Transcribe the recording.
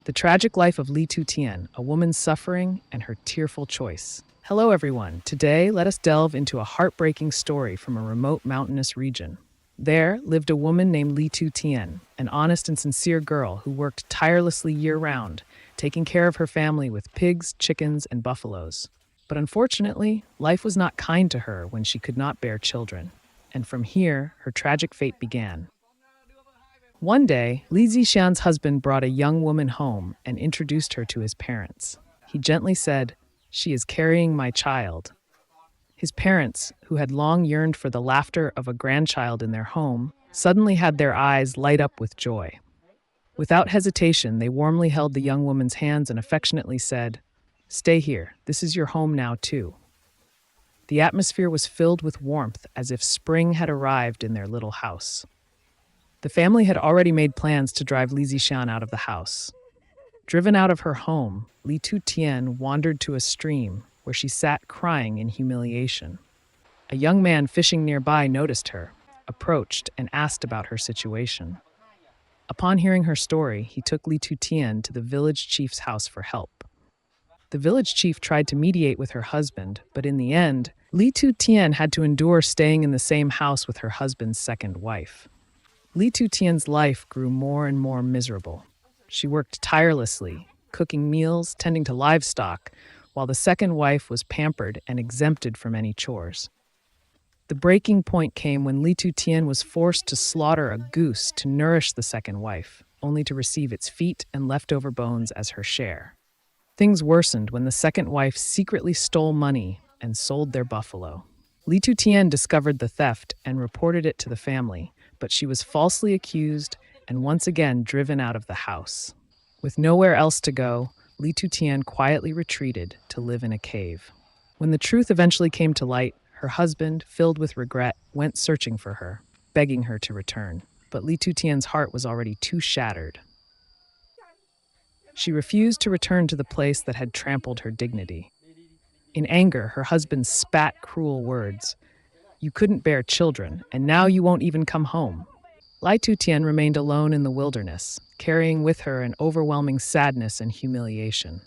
The Tragic Life of Tien, a woman's suffering and her tearful choice. Hello, everyone. Today, let us delve into a heartbreaking story from a remote mountainous region. There lived a woman named Tien, an honest and sincere girl who worked tirelessly year-round, taking care of her family with pigs, chickens, and buffaloes. But unfortunately, life was not kind to her when she could not bear children. And from here, her tragic fate began. One day, Li Zishan's husband brought a young woman home and introduced her to his parents. He gently said, "She is carrying my child." His parents, who had long yearned for the laughter of a grandchild in their home, suddenly had their eyes light up with joy. Without hesitation, they warmly held the young woman's hands and affectionately said, "Stay here. This is your home now, too." The atmosphere was filled with warmth, as if spring had arrived in their little house. The family had already made plans to drive Li Zishan out of the house. Driven out of her home, Tien wandered to a stream where she sat crying in humiliation. A young man fishing nearby noticed her, approached, and asked about her situation. Upon hearing her story, he took Tien to the village chief's house for help. The village chief tried to mediate with her husband, but in the end, Tien had to endure staying in the same house with her husband's second wife. Tien's life grew more and more miserable. She worked tirelessly, cooking meals, tending to livestock, while the second wife was pampered and exempted from any chores. The breaking point came when Tien was forced to slaughter a goose to nourish the second wife, only to receive its feet and leftover bones as her share. Things worsened when the second wife secretly stole money and sold their buffalo. Tien discovered the theft and reported it to the family, but she was falsely accused and once again driven out of the house. With nowhere else to go, Tien quietly retreated to live in a cave. When the truth eventually came to light, her husband, filled with regret, went searching for her, begging her to return. But Tien's heart was already too shattered. She refused to return to the place that had trampled her dignity. In anger, her husband spat cruel words. "You couldn't bear children, and now you won't even come home." Tien remained alone in the wilderness, carrying with her an overwhelming sadness and humiliation.